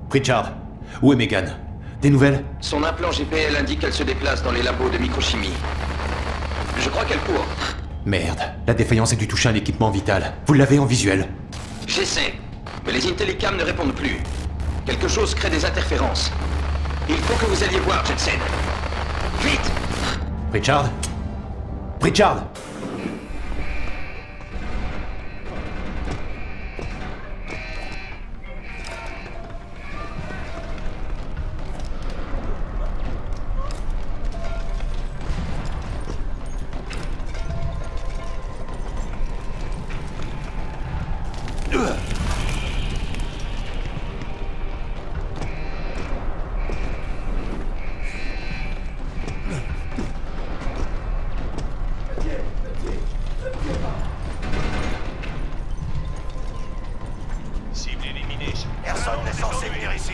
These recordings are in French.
Pritchard, où est Megan? Des nouvelles? Son implant GPL indique qu'elle se déplace dans les labos de microchimie. Je crois qu'elle court. Merde, la défaillance a dû toucher un équipement vital. Vous l'avez en visuel? J'essaie, mais les Intellicam ne répondent plus. Quelque chose crée des interférences. Il faut que vous alliez voir, Jensen. Vite! Pritchard? Pritchard! Cible éliminée. Personne n'est censé venir ici.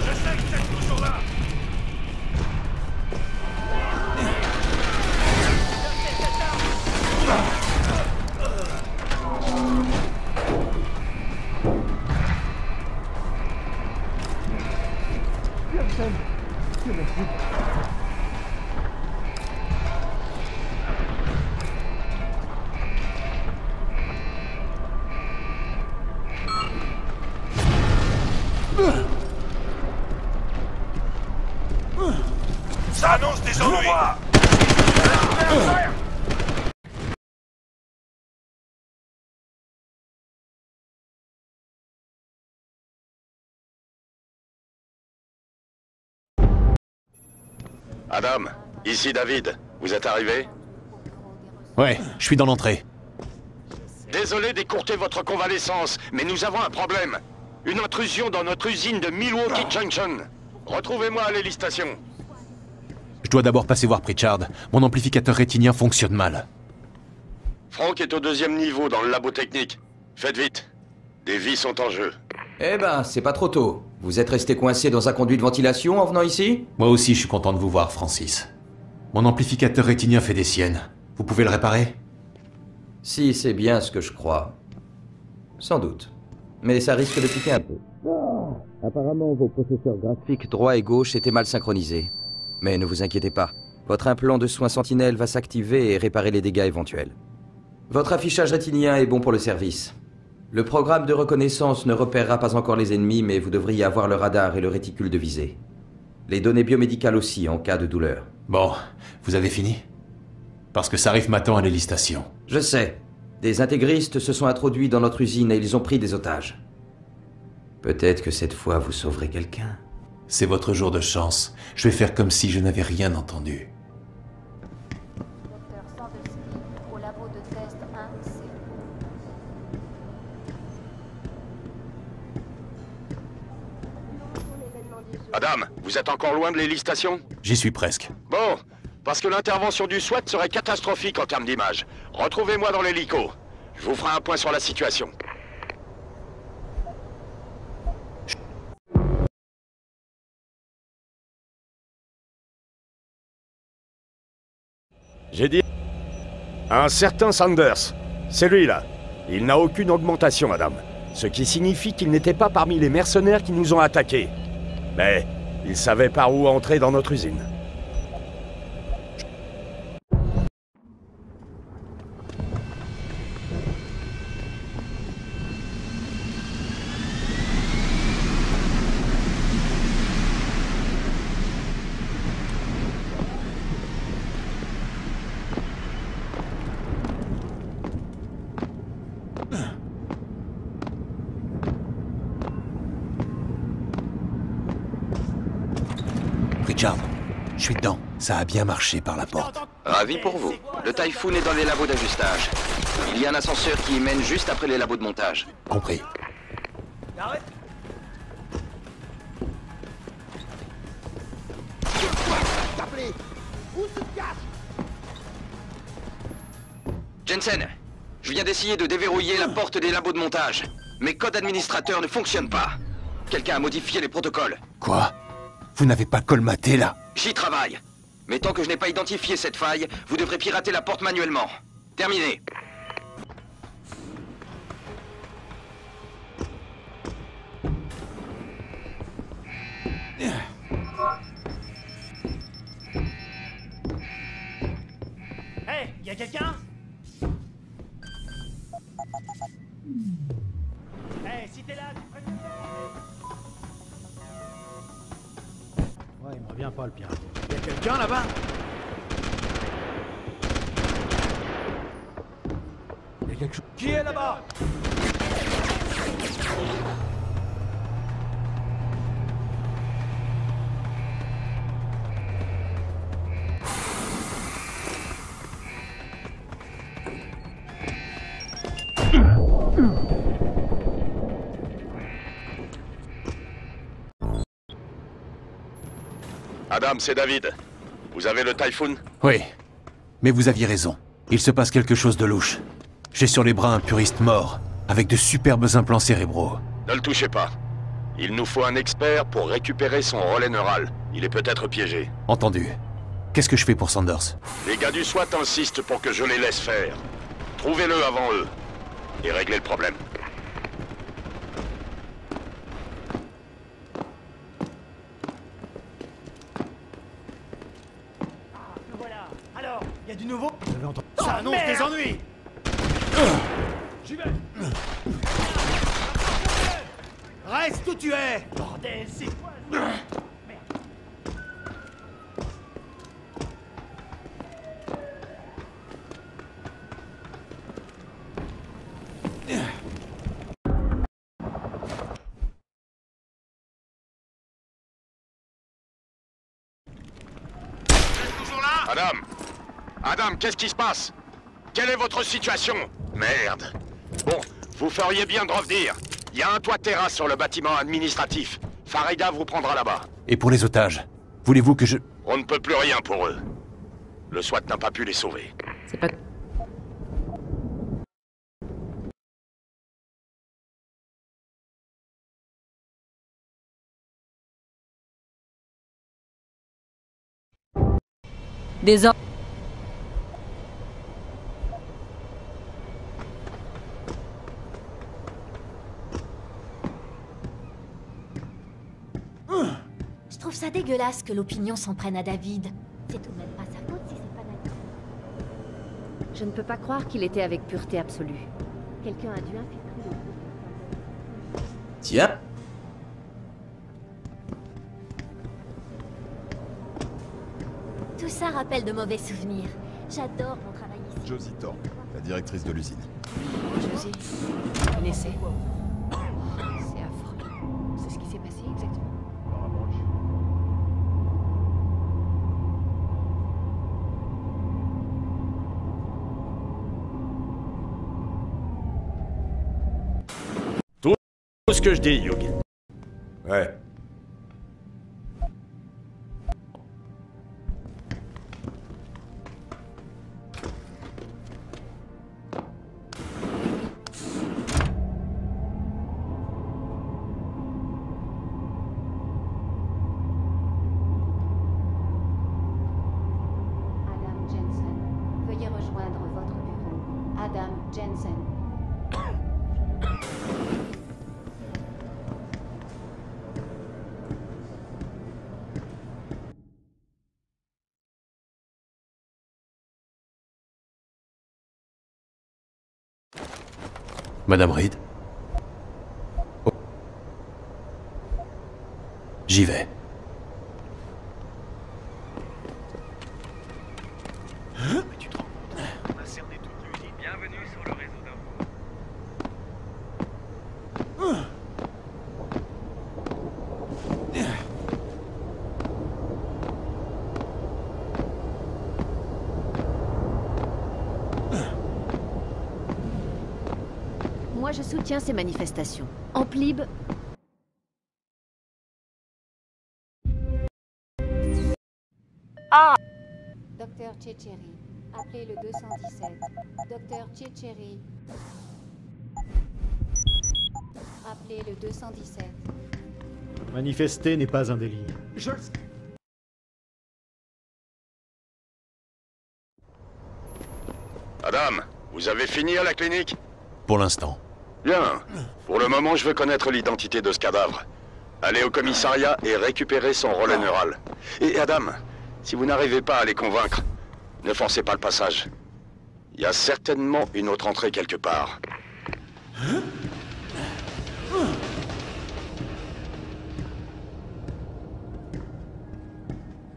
Je sais que c'est toujours là. Ça annonce des ennuis. Adam, ici David. Vous êtes arrivé? Ouais, je suis dans l'entrée. Désolé d'écourter votre convalescence, mais nous avons un problème. Une intrusion dans notre usine de Milwaukee Junction. Retrouvez-moi à l'hélistation. Je dois d'abord passer voir Pritchard. Mon amplificateur rétinien fonctionne mal. Frank est au 2e niveau dans le labo technique. Faites vite. Des vies sont en jeu. Eh ben, c'est pas trop tôt. Vous êtes resté coincé dans un conduit de ventilation en venant ici? Moi aussi, je suis content de vous voir, Francis. Mon amplificateur rétinien fait des siennes. Vous pouvez le réparer? Si c'est bien ce que je crois. Sans doute. Mais ça risque de piquer un peu. Apparemment, vos processeurs graphiques droit et gauche étaient mal synchronisés. Mais ne vous inquiétez pas. Votre implant de soins Sentinelle va s'activer et réparer les dégâts éventuels. Votre affichage rétinien est bon pour le service. Le programme de reconnaissance ne repérera pas encore les ennemis, mais vous devriez avoir le radar et le réticule de visée. Les données biomédicales aussi, en cas de douleur. Bon, vous avez fini? Parce que ça arrive m'attend à l'hélistation. Je sais. Des intégristes se sont introduits dans notre usine et ils ont pris des otages. Peut-être que cette fois, vous sauverez quelqu'un. C'est votre jour de chance. Je vais faire comme si je n'avais rien entendu. Docteur Sandelsky au labo de test 1C. Adam, vous êtes encore loin de l'hélistation? J'y suis presque. Bon, parce que l'intervention du SWAT serait catastrophique en termes d'image. Retrouvez-moi dans l'hélico. Je vous ferai un point sur la situation. J'ai dit... Un certain Sanders. C'est lui, là. Il n'a aucune augmentation, madame. Ce qui signifie qu'il n'était pas parmi les mercenaires qui nous ont attaqués. Mais il savait par où entrer dans notre usine. Pritchard, je suis dedans. Ça a bien marché par la porte. Ravi pour vous. Le Typhoon est dans les labos d'ajustage. Il y a un ascenseur qui y mène juste après les labos de montage. Compris. Jensen, je viens d'essayer de déverrouiller la porte des labos de montage. Mes codes administrateurs ne fonctionnent pas. Quelqu'un a modifié les protocoles. Quoi? Vous n'avez pas colmaté, là? J'y travaille. Mais tant que je n'ai pas identifié cette faille, vous devrez pirater la porte manuellement. Terminé. quelqu'un? Hey, si t'es là, tu préviens. Ouais, il me revient pas le pirate. Y'a quelqu'un là-bas? Y'a quelque chose. Qui est là-bas? Adam, c'est David. Vous avez le Typhoon? Oui. Mais vous aviez raison. Il se passe quelque chose de louche. J'ai sur les bras un puriste mort, avec de superbes implants cérébraux. Ne le touchez pas. Il nous faut un expert pour récupérer son relais neural. Il est peut-être piégé. Entendu. Qu'est-ce que je fais pour Sanders? Les gars du SWAT insistent pour que je les laisse faire. Trouvez-le avant eux. Et réglez le problème. Voilà. Alors, y a du nouveau? J'avais entendu. Ça annonce des ennuis. J'y vais. Reste où tu es. Bordel, c'est quoi ça? Merde. Toujours là? Adam, qu'est-ce qui se passe? Quelle est votre situation? Merde. Bon, vous feriez bien de revenir. Il y a un toit de terrasse sur le bâtiment administratif. Farida vous prendra là-bas. Et pour les otages? Voulez-vous que je... On ne peut plus rien pour eux. Le SWAT n'a pas pu les sauver. C'est pas... Désormais... Je trouve ça dégueulasse que l'opinion s'en prenne à David. C'est tout de même pas sa faute si c'est pas d'accord. Je ne peux pas croire qu'il était avec pureté absolue. Quelqu'un a dû infiltrer le groupe. Tiens. Tout ça rappelle de mauvais souvenirs. J'adore mon travail ici. Josie Thorpe, la directrice de l'usine. Josie, vous connaissez? C'est affreux. C'est ce qui s'est passé exactement. Tout ce que je dis, Hugh. Ouais. Adam Jensen. Veuillez rejoindre votre bureau. Adam Jensen. Madame Reed? Oh. J'y vais. Bienvenue sur le réseau d'info. Moi, je soutiens ces manifestations. En plib... Docteur Tchétchéry. Appelez le 217. Docteur Tchétchéry. Appelez le 217. Manifester n'est pas un délit. Je le sais. Adam, vous avez fini à la clinique? Pour l'instant. Bien. Pour le moment, je veux connaître l'identité de ce cadavre. Allez au commissariat et récupérez son relais neural. Et Adam, si vous n'arrivez pas à les convaincre, ne forcez pas le passage. Il y a certainement une autre entrée quelque part.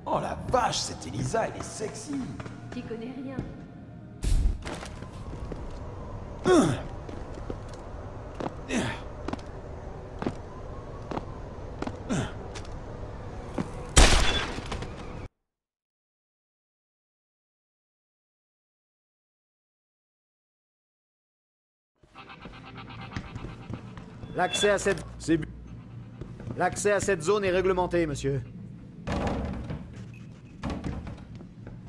Oh la vache, cette Elisa, elle est sexy. T'y connais rien. L'accès à cette zone est réglementé, monsieur.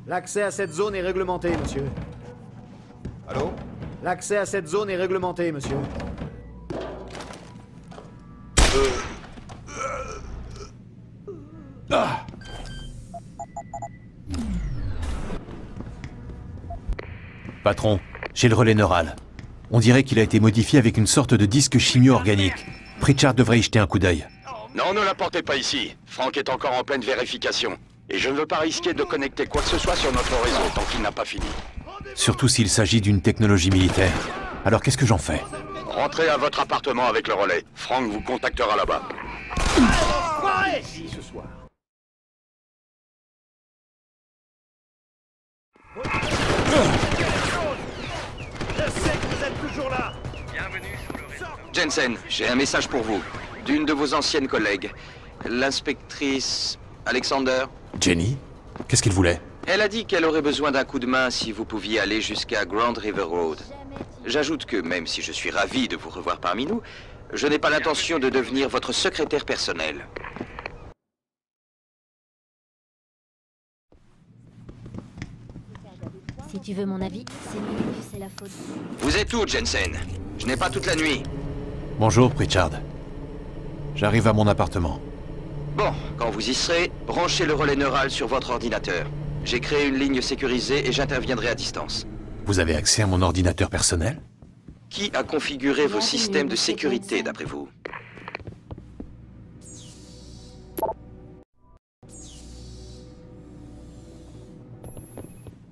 L'accès à cette zone est réglementé, monsieur. Allô? L'accès à cette zone est réglementé, monsieur. Patron, j'ai le relais neural. On dirait qu'il a été modifié avec une sorte de disque chimio-organique. Pritchard devrait y jeter un coup d'œil. Non, ne l'apportez pas ici. Frank est encore en pleine vérification. Et je ne veux pas risquer de connecter quoi que ce soit sur notre réseau tant qu'il n'a pas fini. Surtout s'il s'agit d'une technologie militaire. Alors qu'est-ce que j'en fais? Rentrez à votre appartement avec le relais. Frank vous contactera là-bas. Ici ce soir. Je sais que vous êtes toujours là. Bienvenue sur le réseau. Jensen, j'ai un message pour vous. D'une de vos anciennes collègues. L'inspectrice Alexander. Jenny? Qu'est-ce qu'il voulait? Elle a dit qu'elle aurait besoin d'un coup de main si vous pouviez aller jusqu'à Grand River Road. J'ajoute que même si je suis ravi de vous revoir parmi nous, je n'ai pas l'intention de devenir votre secrétaire personnel. Si tu veux mon avis, c'est mieux que c'est la faute. Vous êtes où, Jensen? Je n'ai pas toute la nuit. Bonjour, Pritchard. J'arrive à mon appartement. Bon, quand vous y serez, branchez le relais neural sur votre ordinateur. J'ai créé une ligne sécurisée et j'interviendrai à distance. Vous avez accès à mon ordinateur personnel? Qui a configuré vos systèmes de sécurité, d'après vous?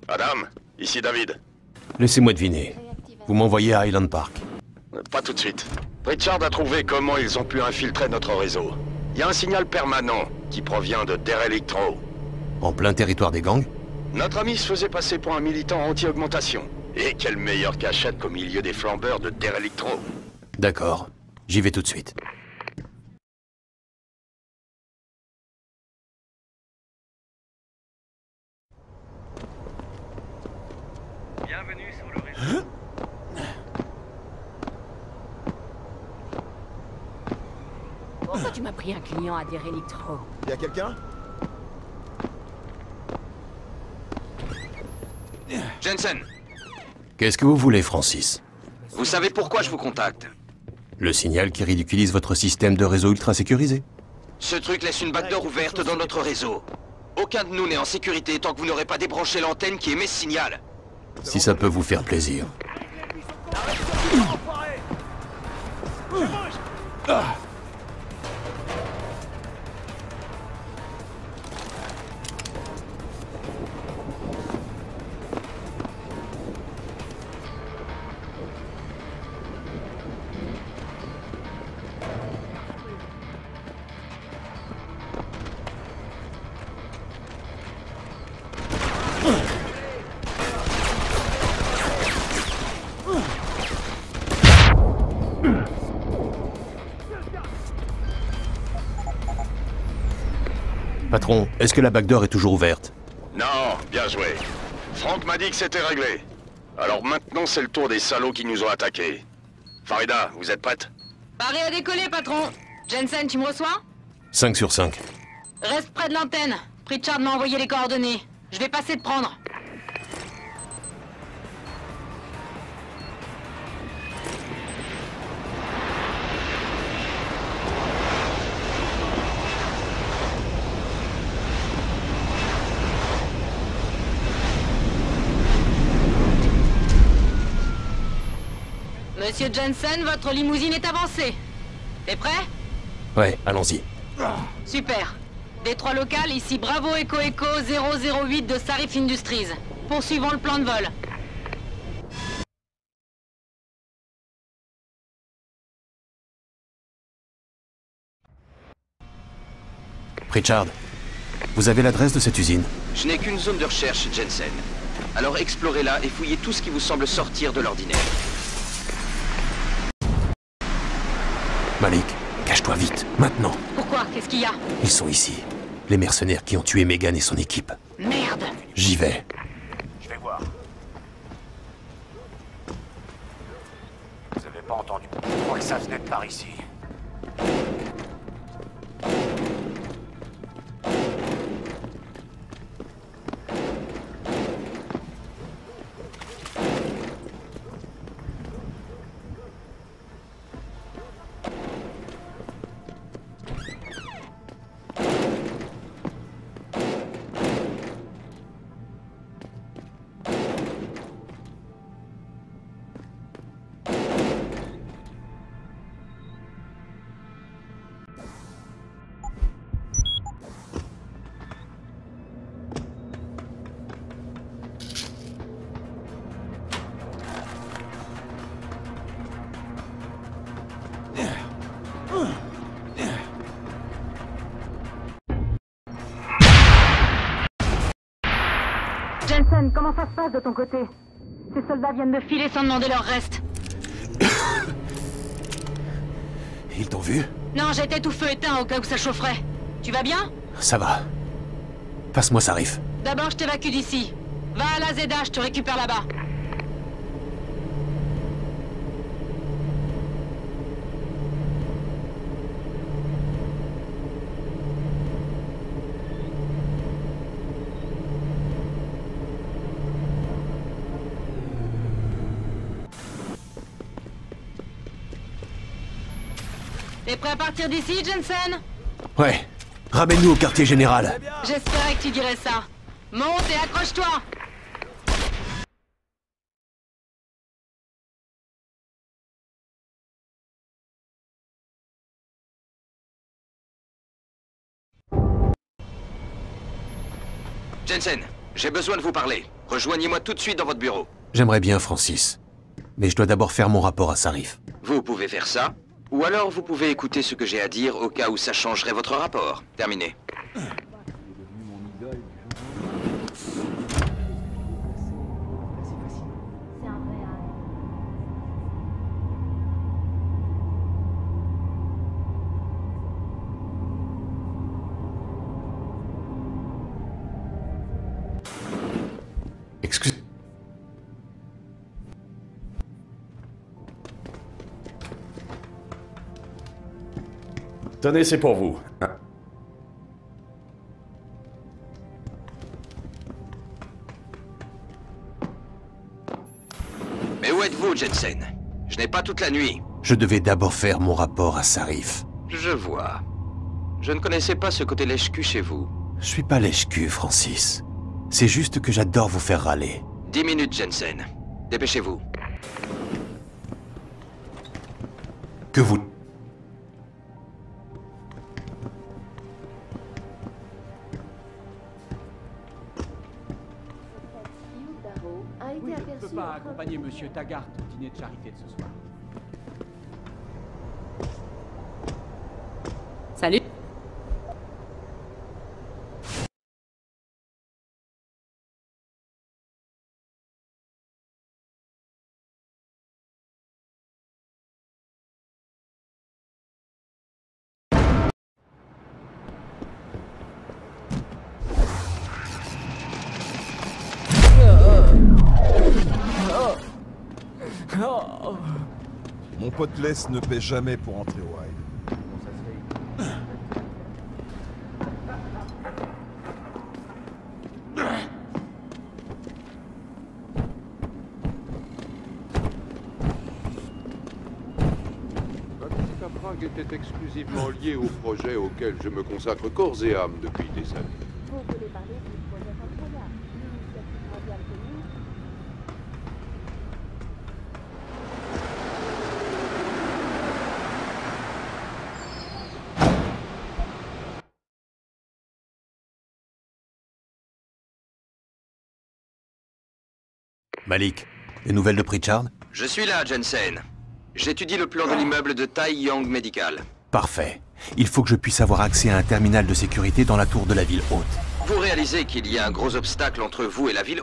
Adam, ici David. Laissez-moi deviner. Vous m'envoyez à Highland Park. Pas tout de suite. Pritchard a trouvé comment ils ont pu infiltrer notre réseau. Il y a un signal permanent qui provient de Derelictro. En plein territoire des gangs? Notre ami se faisait passer pour un militant anti-augmentation. Et quelle meilleure cachette qu'au milieu des flambeurs de Derelictro. D'accord. J'y vais tout de suite. Bienvenue sur le réseau. Pourquoi tu m'as pris un client à Derelictro? Y a quelqu'un? Jensen, Qu'est-ce que vous voulez, Francis? vous savez pourquoi je vous contacte? Le signal qui ridiculise votre système de réseau ultra sécurisé? Ce truc laisse une backdoor ouverte dans notre réseau. Aucun de nous n'est en sécurité tant que vous n'aurez pas débranché l'antenne qui émet ce signal. Si ça peut vous faire plaisir. Patron, est-ce que la backdoor est toujours ouverte? Non, bien joué. Frank m'a dit que c'était réglé. Alors maintenant, c'est le tour des salauds qui nous ont attaqués. Farida, vous êtes prête? Paré à décoller, patron. Jensen, tu me reçois? 5 sur 5. Reste près de l'antenne. Pritchard m'a envoyé les coordonnées. Je vais passer te prendre. Monsieur Jensen, votre limousine est avancée. T'es prêt? Ouais, allons-y. Super. Détroit local, ici Bravo Echo Echo 008 de Sarif Industries. Poursuivons le plan de vol. Pritchard, vous avez l'adresse de cette usine? Je n'ai qu'une zone de recherche, Jensen. Alors explorez-la et fouillez tout ce qui vous semble sortir de l'ordinaire. Malik, cache-toi vite, maintenant. Pourquoi? Qu'est-ce qu'il y a? Ils sont ici. Les mercenaires qui ont tué Megan et son équipe. Merde! J'y vais. Je vais voir. Vous avez pas entendu? Je crois que ça venait de par ici. Jensen, comment ça se passe de ton côté? Ces soldats viennent de filer sans demander leur reste. Ils t'ont vu? Non, j'étais tout feu éteint au cas où ça chaufferait. Tu vas bien? Ça va. Passe-moi Sarif. D'abord, je t'évacue d'ici. Va à la Zeda, je te récupère là-bas. T'es prêt à partir d'ici, Jensen? Ouais. Ramène-nous au quartier général. J'espérais que tu dirais ça. Monte et accroche-toi! Jensen, j'ai besoin de vous parler. Rejoignez-moi tout de suite dans votre bureau. J'aimerais bien, Francis. Mais je dois d'abord faire mon rapport à Sarif. Vous pouvez faire ça, ou alors vous pouvez écouter ce que j'ai à dire au cas où ça changerait votre rapport. Terminé. Excuse... Tenez, c'est pour vous. Mais où êtes-vous, Jensen? Je n'ai pas toute la nuit. Je devais d'abord faire mon rapport à Sarif. Je vois. Je ne connaissais pas ce côté lèche-cul chez vous. Je suis pas lèche-cul, Francis. C'est juste que j'adore vous faire râler. 10 minutes, Jensen. Dépêchez-vous. Que vous... Oui, je ne peux pas accompagner Monsieur Taggart au dîner de charité de ce soir. Salut! Mon pote Les ne paie jamais pour entrer au raid. Batista Prague était exclusivement lié au projet auquel je me consacre corps et âme depuis des années. Vous voulez parler du projet Concordia, l'initiative mondiale connue? Malik, des nouvelles de Pritchard? Je suis là, Jensen. J'étudie le plan de l'immeuble de Tai Young Medical. Parfait. Il faut que je puisse avoir accès à un terminal de sécurité dans la tour de la ville haute. Vous réalisez qu'il y a un gros obstacle entre vous et la ville?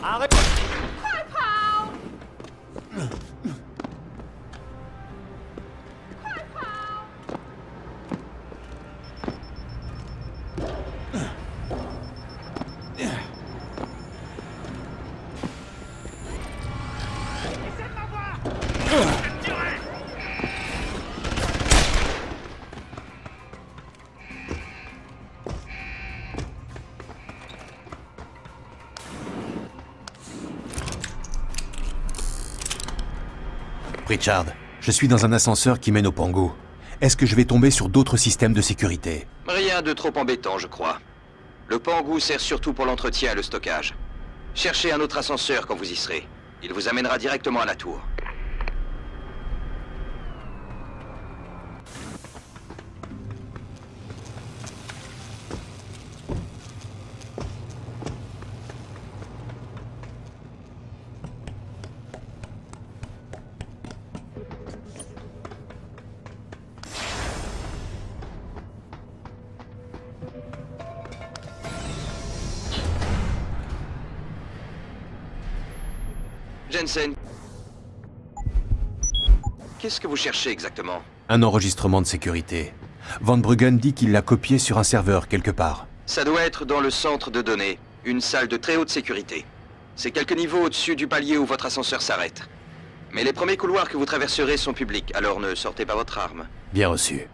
Arrête! Richard, je suis dans un ascenseur qui mène au Pango. Est-ce que je vais tomber sur d'autres systèmes de sécurité? Rien de trop embêtant, je crois. Le Pango sert surtout pour l'entretien et le stockage. Cherchez un autre ascenseur quand vous y serez. Il vous amènera directement à la tour. Jensen, qu'est-ce que vous cherchez exactement? Un enregistrement de sécurité. Van Bruggen dit qu'il l'a copié sur un serveur quelque part. Ça doit être dans le centre de données, une salle de très haute sécurité. C'est quelques niveaux au-dessus du palier où votre ascenseur s'arrête. Mais les premiers couloirs que vous traverserez sont publics, alors ne sortez pas votre arme. Bien reçu.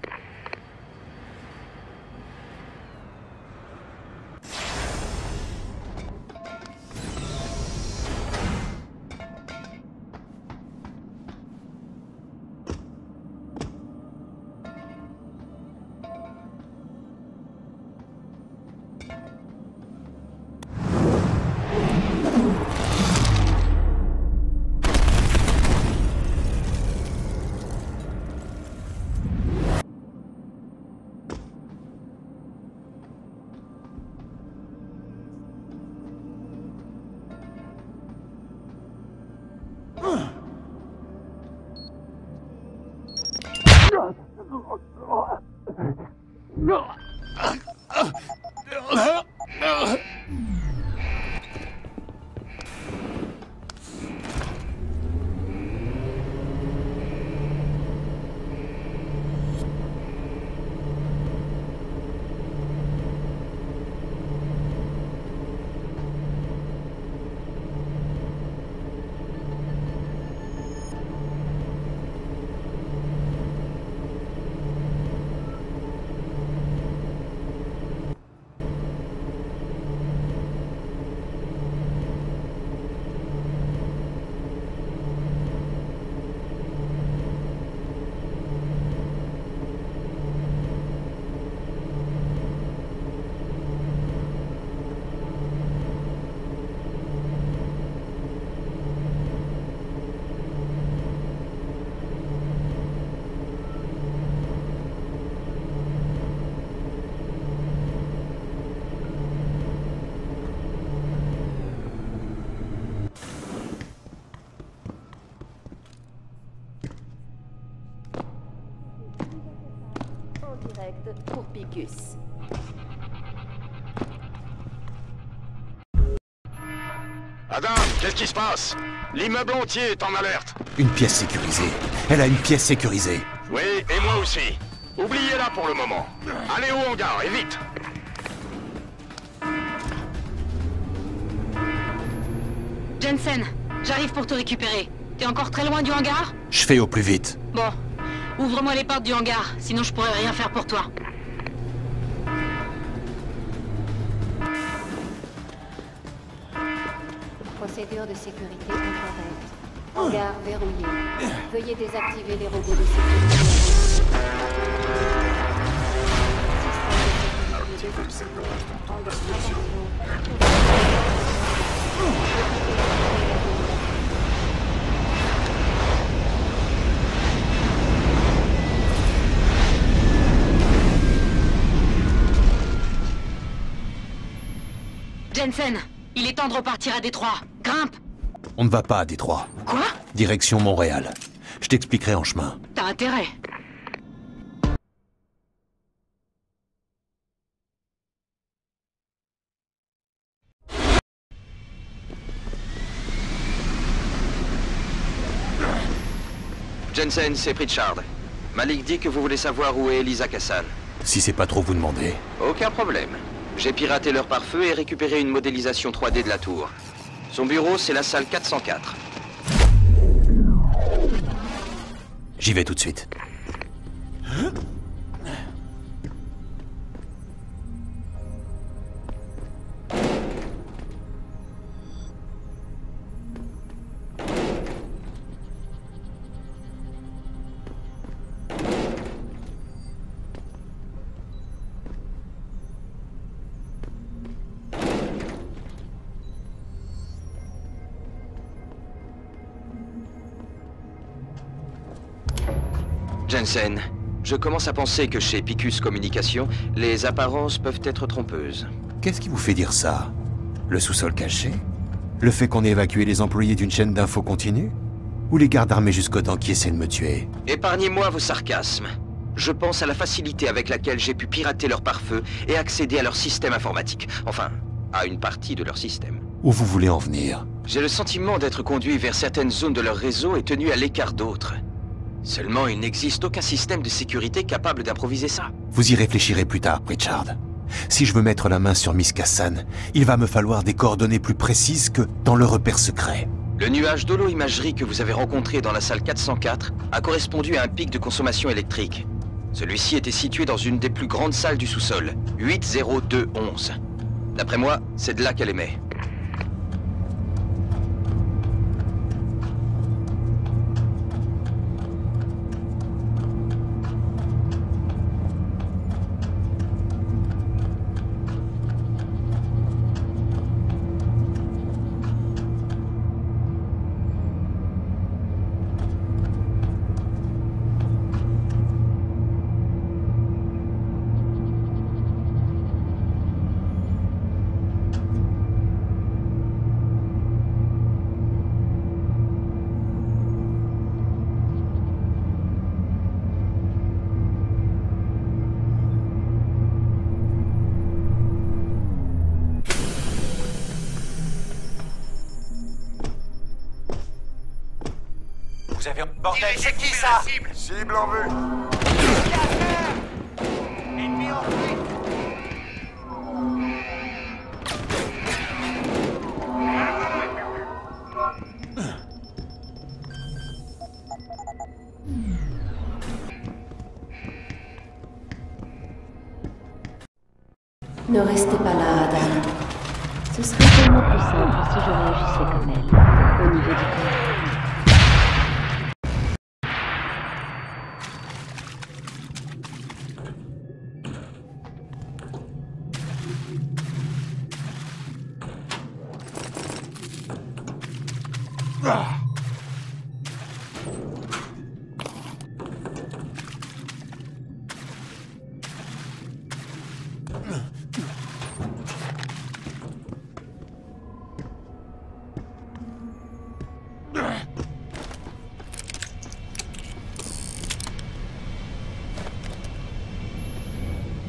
Pour Picus. Adam, qu'est-ce qui se passe? L'immeuble entier est en alerte. Une pièce sécurisée. Elle a une pièce sécurisée. Oui, et moi aussi. Oubliez-la pour le moment. Allez au hangar, et vite. Jensen, j'arrive pour te récupérer. T'es encore très loin du hangar? Je fais au plus vite. Bon, ouvre-moi les portes du hangar, sinon je pourrais rien faire pour toi. Procédure de sécurité incorrecte. Hangar verrouillé. Veuillez désactiver les robots de sécurité. Jensen, il est temps de repartir à Détroit. Grimpe! On ne va pas à Détroit. Quoi? Direction Montréal. Je t'expliquerai en chemin. T'as intérêt. Jensen, c'est Pritchard. Malik dit que vous voulez savoir où est Elisa Kassan. Si c'est pas trop vous demander. Aucun problème. J'ai piraté leur pare-feu et récupéré une modélisation 3D de la tour. Son bureau, c'est la salle 404. J'y vais tout de suite. Jensen, je commence à penser que chez Picus Communication, les apparences peuvent être trompeuses. Qu'est-ce qui vous fait dire ça? Le sous-sol caché? Le fait qu'on ait évacué les employés d'une chaîne d'infos continue? Ou les gardes armés jusqu'aux dents qui essaient de me tuer? Épargnez-moi vos sarcasmes. Je pense à la facilité avec laquelle j'ai pu pirater leur pare-feu et accéder à leur système informatique. Enfin, à une partie de leur système. Où vous voulez en venir? J'ai le sentiment d'être conduit vers certaines zones de leur réseau et tenu à l'écart d'autres. Seulement, il n'existe aucun système de sécurité capable d'improviser ça. Vous y réfléchirez plus tard, Pritchard. Si je veux mettre la main sur Miss Kassan, il va me falloir des coordonnées plus précises que dans le repère secret. Le nuage d'holo-imagerie que vous avez rencontré dans la salle 404 a correspondu à un pic de consommation électrique. Celui-ci était situé dans une des plus grandes salles du sous-sol, 80211. D'après moi, c'est de là qu'elle émet. Vous avez... Bordel, c'est qui ça? Cible en vue. Ennemi en fuite. Ne restez pas là, Adam. Ce serait tellement plus simple si je réagissais comme elle, au niveau du corps.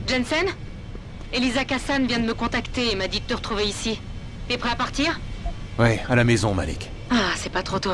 Jensen? Elisa Kassan vient de me contacter et m'a dit de te retrouver ici. T'es prêt à partir? Ouais, à la maison, Malik. Ah, c'est pas trop tôt.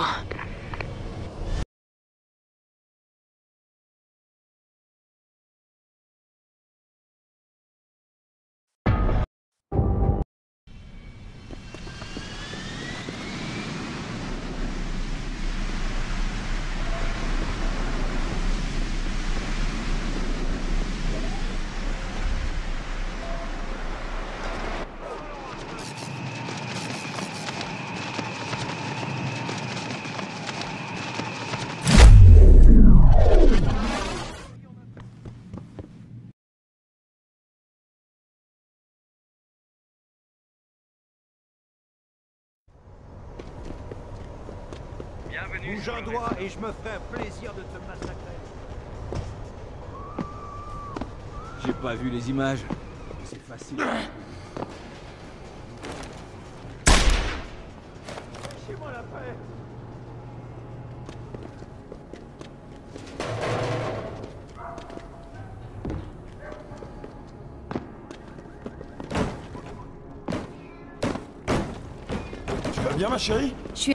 Bouge un doigt et je me ferai un plaisir de te massacrer. J'ai pas vu les images. C'est facile. Tu vas bien, ma chérie? Je suis...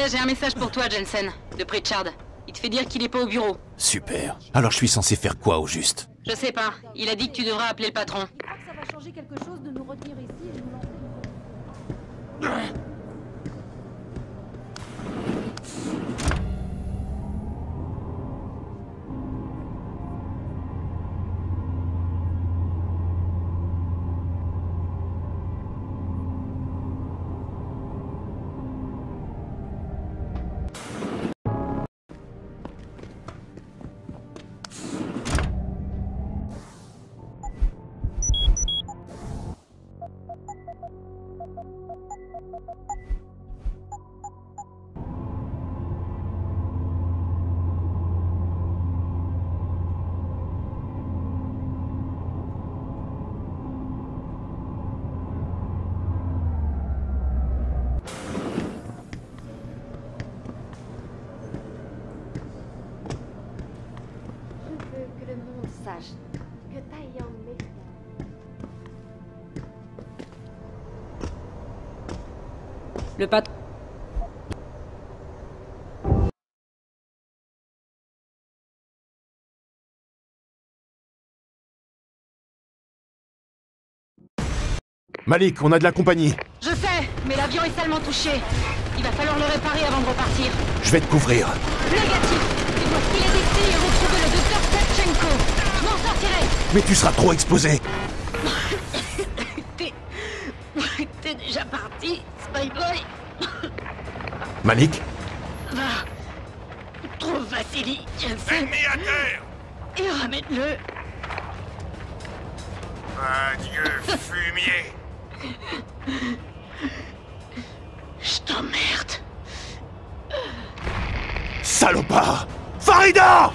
J'ai un message pour toi, Jensen, de Pritchard. Il te fait dire qu'il est pas au bureau. Super. Alors je suis censé faire quoi au juste? Je sais pas. Il a dit que tu devras appeler le patron. Tu crois que ça va changer quelque chose de nous retenir ici et de nous lancer une... sache que Taeyang m'éclaire. Le patron... Malik, on a de la compagnie. Je sais, mais l'avion est salement touché. Il va falloir le réparer avant de repartir. Je vais te couvrir. Négatif. Il doit filer d'ici et retrouver le docteur Savchenko. Je m'en sortirai. Mais tu seras trop exposé. T'es déjà parti, Spyboy. Malik? Va. Trouve Vassili, Jensen. Ennemi à terre. Et ramène-le. Adieu, fumier. Je t'emmerde. Salopard! Farida!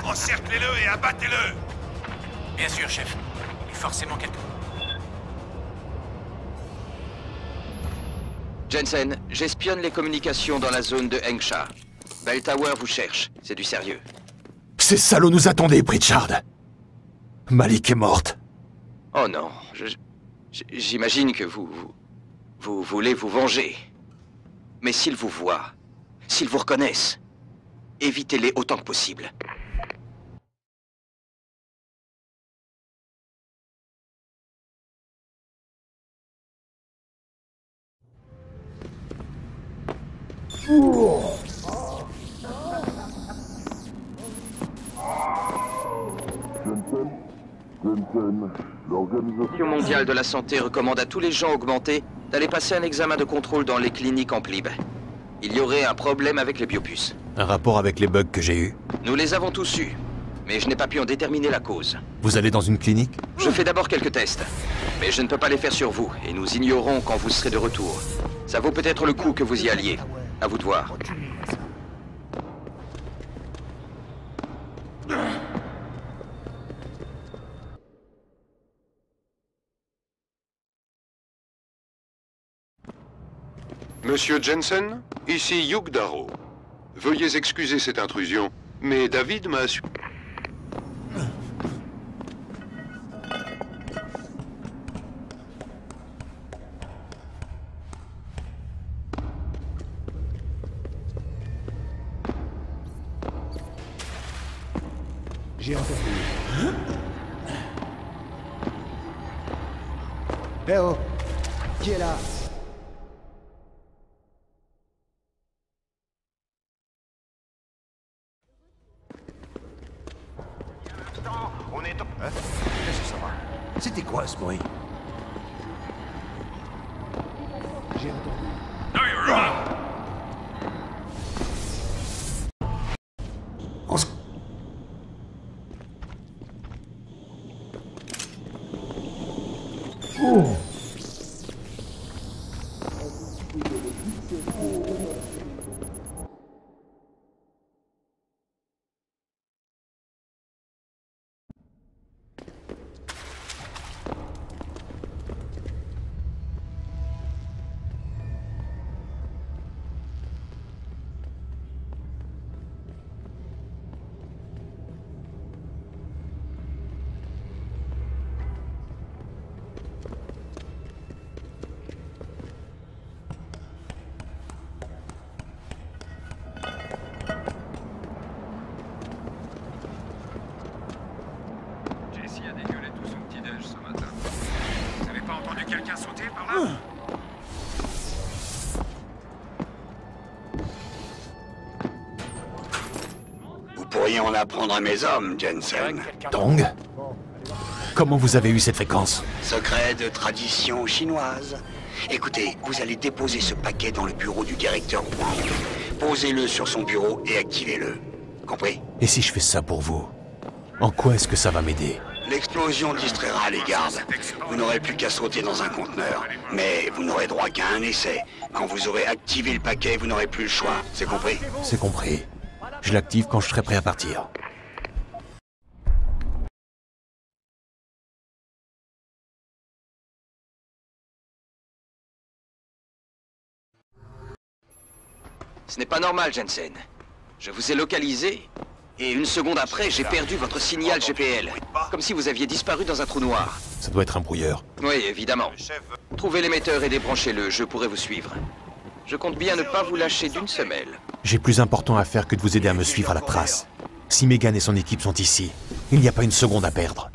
Encerclez-le et abattez-le. Bien sûr, chef. Et forcément quelqu'un. Jensen, j'espionne les communications dans la zone de Hengsha. Bell Tower vous cherche, c'est du sérieux. Ces salauds nous attendaient, Pritchard. Malik est morte. Oh non, j'imagine que vous voulez vous venger. Mais s'ils vous voient, s'ils vous reconnaissent, évitez-les autant que possible. L'Organisation mondiale de la santé recommande à tous les gens augmentés d'aller passer un examen de contrôle dans les cliniques en plib. Il y aurait un problème avec les biopuces. Un rapport avec les bugs que j'ai eus? Nous les avons tous eus, mais je n'ai pas pu en déterminer la cause. Vous allez dans une clinique? Je fais d'abord quelques tests, mais je ne peux pas les faire sur vous, et nous ignorons quand vous serez de retour. Ça vaut peut-être le coup que vous y alliez. À vous de voir. Monsieur Jensen, ici Hugh Darrow. Veuillez excuser cette intrusion, mais David m'a assuré... J'ai entendu. Eh oh! Qui est là? On est... Hein? Qu'est-ce que ça va? C'était quoi ce bruit? J'ai entendu. On se... Jessie a dégueulé tout son petit-déj ce matin. Vous avez pas entendu quelqu'un sauter par là? Vous pourriez en apprendre à mes hommes, Jensen. Dong? Comment vous avez eu cette fréquence? Secret de tradition chinoise. Écoutez, vous allez déposer ce paquet dans le bureau du directeur Wang. Posez-le sur son bureau et activez-le. Compris? Et si je fais ça pour vous? En quoi est-ce que ça va m'aider? L'explosion distraira les gardes. Vous n'aurez plus qu'à sauter dans un conteneur. Mais vous n'aurez droit qu'à un essai. Quand vous aurez activé le paquet, vous n'aurez plus le choix. C'est compris? C'est compris. Je l'active quand je serai prêt à partir. Ce n'est pas normal, Jensen. Je vous ai localisé, et une seconde après, j'ai perdu votre signal GPL. Comme si vous aviez disparu dans un trou noir. Ça doit être un brouilleur. Oui, évidemment. Trouvez l'émetteur et débranchez-le, je pourrai vous suivre. Je compte bien ne pas vous lâcher d'une semelle. J'ai plus important à faire que de vous aider à me suivre à la trace. Si Megan et son équipe sont ici, il n'y a pas une seconde à perdre.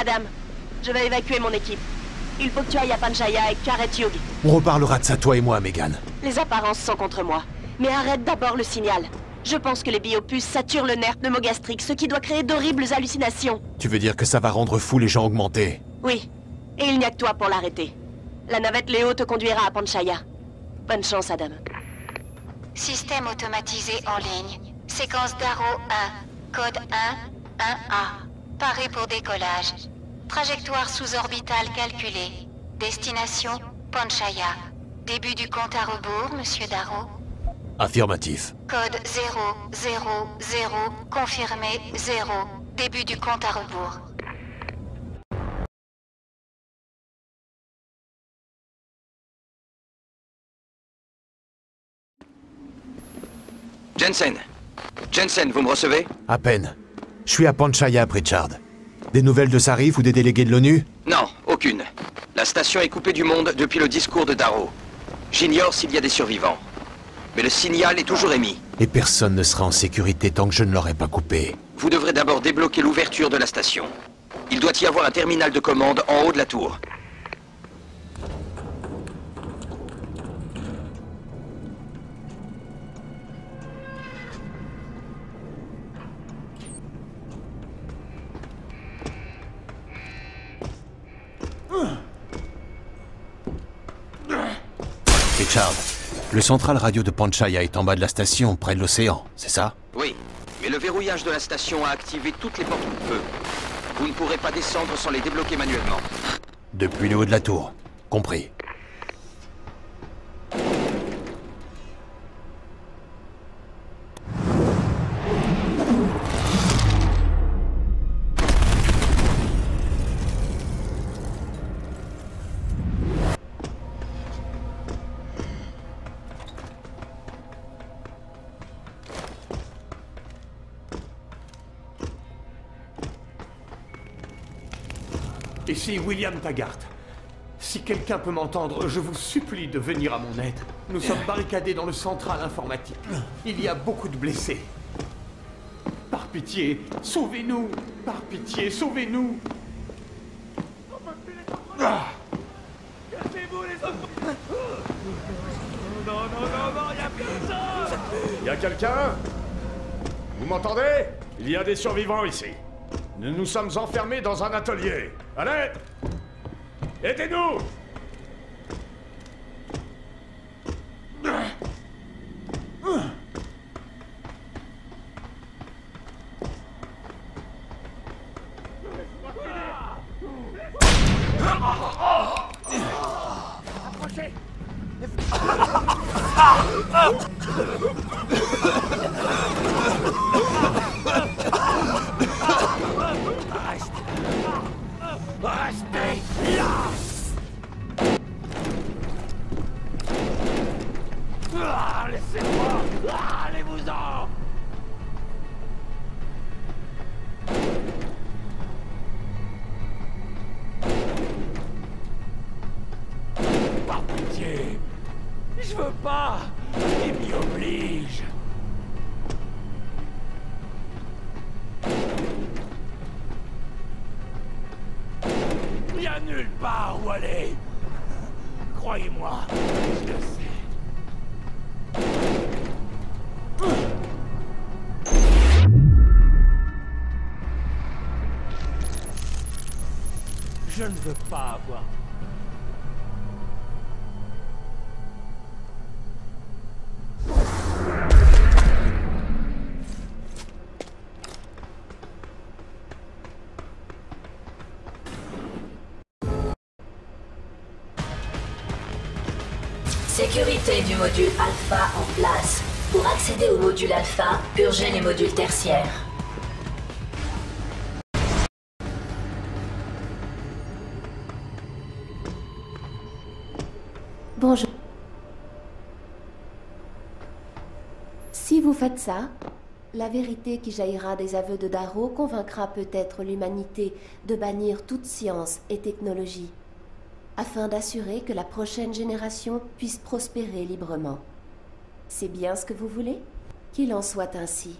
Adam, je vais évacuer mon équipe. Il faut que tu ailles à Panchaya et que tu arrêtes Hugh. On reparlera de ça, toi et moi, Megan. Les apparences sont contre moi. Mais arrête d'abord le signal. Je pense que les biopuces saturent le nerf pneumogastrique, ce qui doit créer d'horribles hallucinations. Tu veux dire que ça va rendre fou les gens augmentés? Oui. Et il n'y a que toi pour l'arrêter. La navette Léo te conduira à Panchaya. Bonne chance, Adam. Système automatisé en ligne. Séquence Darrow 1. Code 1, 1A. Paré pour décollage. Trajectoire sous-orbitale calculée. Destination, Panchaya. Début du compte à rebours, monsieur Darrow. Affirmatif. Code 0, 0, 0. Confirmé, 0. Début du compte à rebours. Jensen! Jensen, vous me recevez? À peine. Je suis à Panchaya, Pritchard. Des nouvelles de Sarif ou des délégués de l'ONU? Non, aucune. La station est coupée du monde depuis le discours de Darrow. J'ignore s'il y a des survivants. Mais le signal est toujours émis. Et personne ne sera en sécurité tant que je ne l'aurai pas coupé. Vous devrez d'abord débloquer l'ouverture de la station. Il doit y avoir un terminal de commande en haut de la tour. Pritchard, le central radio de Panchaya est en bas de la station, près de l'océan, c'est ça? Oui, mais le verrouillage de la station a activé toutes les portes de feu. Vous ne pourrez pas descendre sans les débloquer manuellement. Depuis le haut de la tour. Compris. Ici William Taggart. Si quelqu'un peut m'entendre, je vous supplie de venir à mon aide. Nous sommes barricadés dans le central informatique. Il y a beaucoup de blessés. Par pitié, sauvez-nous! Par pitié, sauvez-nous! Cassez-vous les enfants! Non, y'a personne! Y a quelqu'un? Vous m'entendez? Il y a des survivants ici. Nous nous sommes enfermés dans un atelier. Allez! Aidez-nous! Approchez! Restez là! Laissez-moi! Allez-vous-en! Par pitié! Je veux pas! Il m'y oblige! Il y a nulle part où aller! Croyez-moi, je le sais. Je ne veux pas avoir... Sécurité du module Alpha en place. Pour accéder au module Alpha, purgez les modules tertiaires. Bonjour. Si vous faites ça, la vérité qui jaillira des aveux de Darrow convaincra peut-être l'humanité de bannir toute science et technologie, afin d'assurer que la prochaine génération puisse prospérer librement. C'est bien ce que vous voulez? Qu'il en soit ainsi.